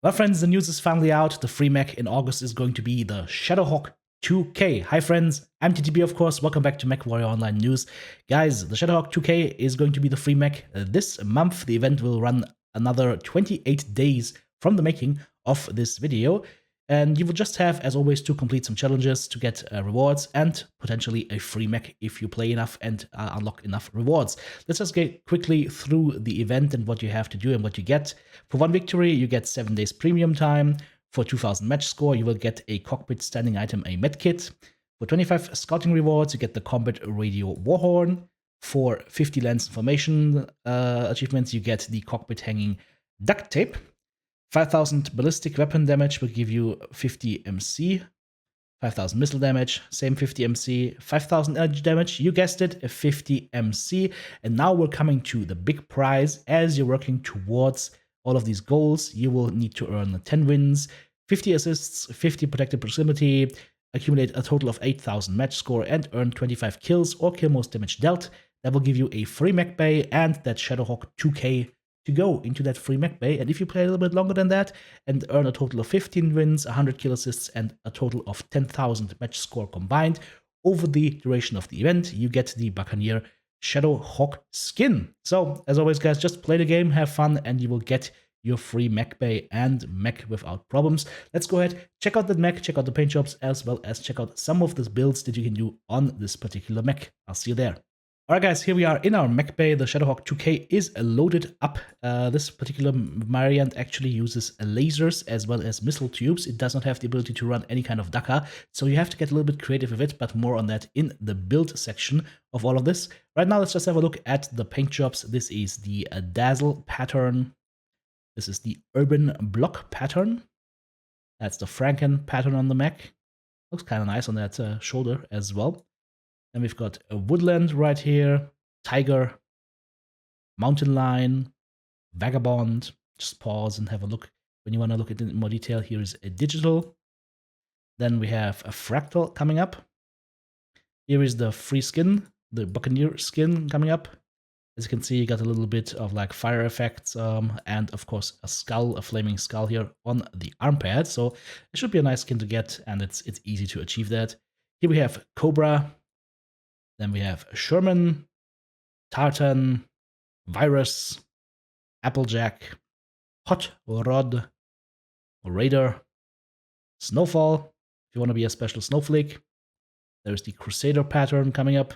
Well, friends, the news is finally out. The free mech in August is going to be the Shadowhawk 2K. Hi, friends. I'm TTB, of course. Welcome back to Mechwarrior Online News. Guys, the Shadowhawk 2K is going to be the free mech this month. The event will run another 28 days from the making of this video. And you will just have, as always, to complete some challenges to get rewards and potentially a free mech if you play enough and unlock enough rewards. Let's just get quickly through the event and what you have to do and what you get. For 1 victory, you get 7 days premium time. For 2000 match score, you will get a cockpit standing item, a med kit. For 25 scouting rewards, you get the combat radio warhorn. For 50 lens information achievements, you get the cockpit hanging duct tape. 5000 ballistic weapon damage will give you 50 MC. 5000 missile damage, same 50 MC. 5000 energy damage, you guessed it, a 50 MC. And now we're coming to the big prize. As you're working towards all of these goals, you will need to earn 10 wins, 50 assists, 50 protected proximity, accumulate a total of 8000 match score, and earn 25 kills or kill most damage dealt. That will give you a free mech bay and that Shadowhawk 2K to go into that free mech bay. And if you play a little bit longer than that and earn a total of 15 wins, 100 kill assists, and a total of 10,000 match score combined over the duration of the event, you get the Buccaneer Shadowhawk skin. So, as always, guys, just play the game, have fun, and you will get your free mech bay and mech without problems. Let's go ahead, check out that mech, check out the paint jobs, as well as check out some of the builds that you can do on this particular mech. I'll see you there. Alright guys, here we are in our mech bay. The Shadowhawk 2K is loaded up. This particular variant actually uses lasers as well as missile tubes. It does not have the ability to run any kind of DACA, so you have to get a little bit creative with it, but more on that in the build section of all of this. Right now, let's just have a look at the paint jobs. This is the Dazzle pattern. This is the Urban Block pattern. That's the Franken pattern on the mech. Looks kind of nice on that shoulder as well. Then we've got a woodland right here, tiger, mountain lion, vagabond. Just pause and have a look when you want to look at it in more detail. Here is a digital. Then we have a fractal coming up. Here is the free skin, the Buccaneer skin coming up. As you can see, you got a little bit of like fire effects and of course a skull, a flaming skull here on the arm pad. So it should be a nice skin to get, and it's easy to achieve that. Here we have Cobra. Then we have Sherman, Tartan, Virus, Applejack, Hot Rod, Raider, Snowfall, if you want to be a special snowflake. There's the Crusader pattern coming up.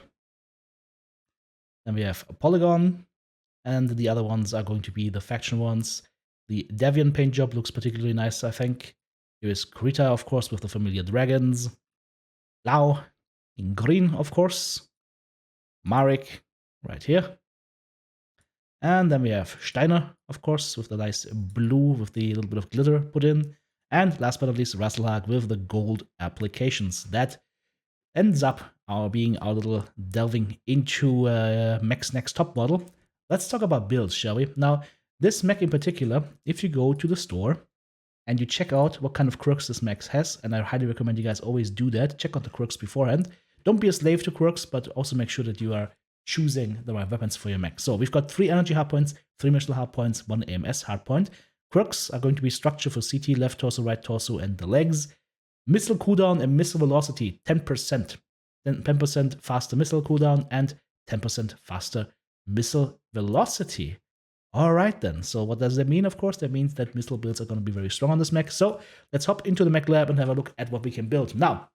Then we have a Polygon, and the other ones are going to be the faction ones. The Devian paint job looks particularly nice, I think. Here is Kurita, of course, with the familiar dragons. Lao, in green, of course. Marek, right here. And then we have Steiner, of course, with the nice blue with the little bit of glitter put in. And last but not least, Rasselhag with the gold applications. That ends up being our little delving into mech's next top model. Let's talk about builds, shall we? Now, this mech in particular, if you go to the store and you check out what kind of quirks this mech has, and I highly recommend you guys always do that, check out the quirks beforehand. Don't be a slave to quirks, but also make sure that you are choosing the right weapons for your mech. So we've got 3 energy hardpoints, 3 missile hardpoints, 1 AMS hardpoint. Quirks are going to be structure for CT, left torso, right torso, and the legs. Missile cooldown and missile velocity, 10%. Then 10% faster missile cooldown and 10% faster missile velocity. All right then, so what does that mean? Of course, that means that missile builds are going to be very strong on this mech. So let's hop into the mech lab and have a look at what we can build. Now,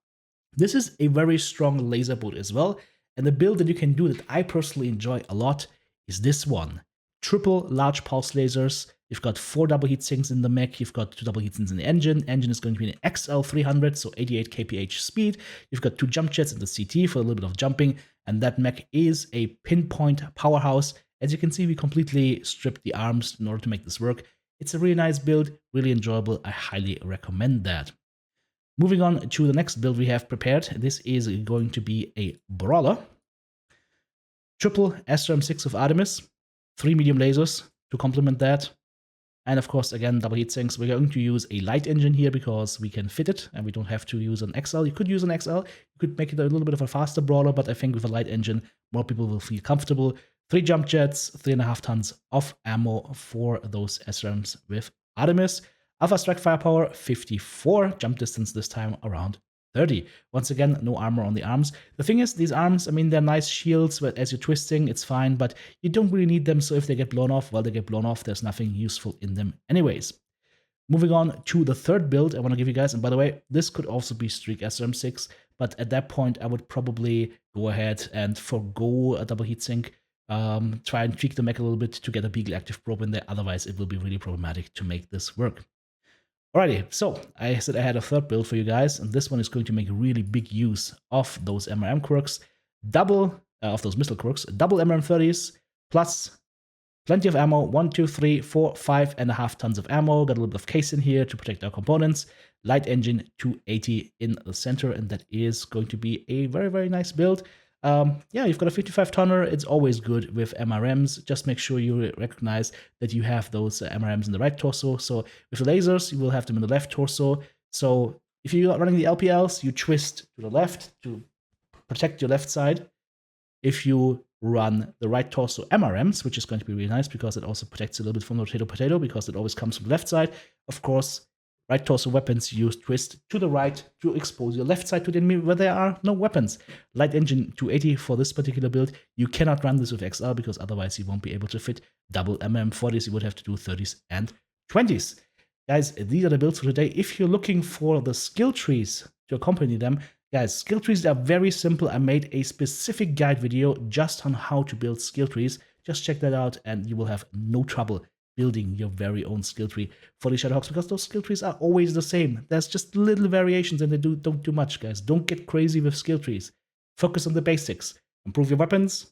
this is a very strong laser boot as well, and the build that you can do that I personally enjoy a lot is this one. Triple large pulse lasers. You've got 4 double heat sinks in the mech. You've got 2 double heat sinks in the engine. Engine is going to be an XL300, so 88 kph speed. You've got 2 jump jets in the CT for a little bit of jumping, and that mech is a pinpoint powerhouse. As you can see, we completely stripped the arms in order to make this work. It's a really nice build, really enjoyable. I highly recommend that. Moving on to the next build we have prepared. This is going to be a brawler. Triple SRM6 of Artemis. 3 medium lasers to complement that. And of course, again, double heat sinks. We're going to use a light engine here because we can fit it and we don't have to use an XL. You could use an XL. You could make it a little bit of a faster brawler, but I think with a light engine, more people will feel comfortable. 3 jump jets, 3.5 tons of ammo for those SRMs with Artemis. Alpha strike firepower 54, jump distance this time around 30. Once again, no armor on the arms. The thing is, these arms, I mean, they're nice shields, but as you're twisting, it's fine, but you don't really need them, so if they get blown off, well, they get blown off. There's nothing useful in them anyways. Moving on to the third build I want to give you guys, and by the way, this could also be Streak SRM6, but at that point, I would probably go ahead and forgo a double heatsink, try and tweak the mech a little bit to get a Beagle active probe in there, otherwise it will be really problematic to make this work. Alrighty, so I said I had a third build for you guys, and this one is going to make really big use of those MRM quirks, of those missile quirks, double MRM30s, plus plenty of ammo, 1, 2, 3, 4, 5.5 tons of ammo, got a little bit of case in here to protect our components, light engine 280 in the center, and that is going to be a very, very nice build. Yeah, you've got a 55 tonner. It's always good with MRMs. Just make sure you recognize that you have those MRMs in the right torso. So with the lasers, you will have them in the left torso. So if you're running the LPLs, you twist to the left to protect your left side. If you run the right torso MRMs, which is going to be really nice because it also protects a little bit from the potato because it always comes from the left side. Of course, right torso weapons, you twist to the right to expose your left side to the enemy where there are no weapons. Light engine 280 for this particular build. You cannot run this with XL because otherwise you won't be able to fit double MM40s. You would have to do 30s and 20s. Guys, these are the builds for today. If you're looking for the skill trees to accompany them, guys, skill trees are very simple. I made a specific guide video just on how to build skill trees. Just check that out and you will have no trouble building your very own skill tree for the Shadowhawks because those skill trees are always the same. There's just little variations and they don't do much, guys. Don't get crazy with skill trees. Focus on the basics. Improve your weapons,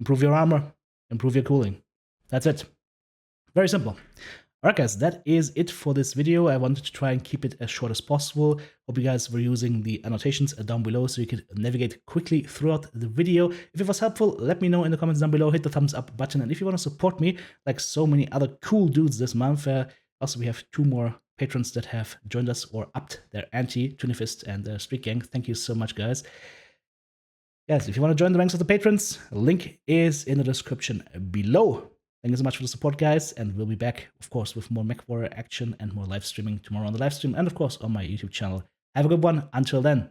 improve your armor, improve your cooling. That's it. Very simple. Alright guys, that is it for this video. I wanted to try and keep it as short as possible. Hope you guys were using the annotations down below so you could navigate quickly throughout the video. If it was helpful, let me know in the comments down below. Hit the thumbs up button. And if you want to support me, like so many other cool dudes this month, also we have 2 more patrons that have joined us or upped their ante, Tunifist and Streak Gang. Thank you so much, guys. Guys, if you want to join the ranks of the patrons, link is in the description below. Thank you so much for the support, guys, and we'll be back, of course, with more Mechwarrior action and more live streaming tomorrow on the live stream and, of course, on my YouTube channel. Have a good one. Until then.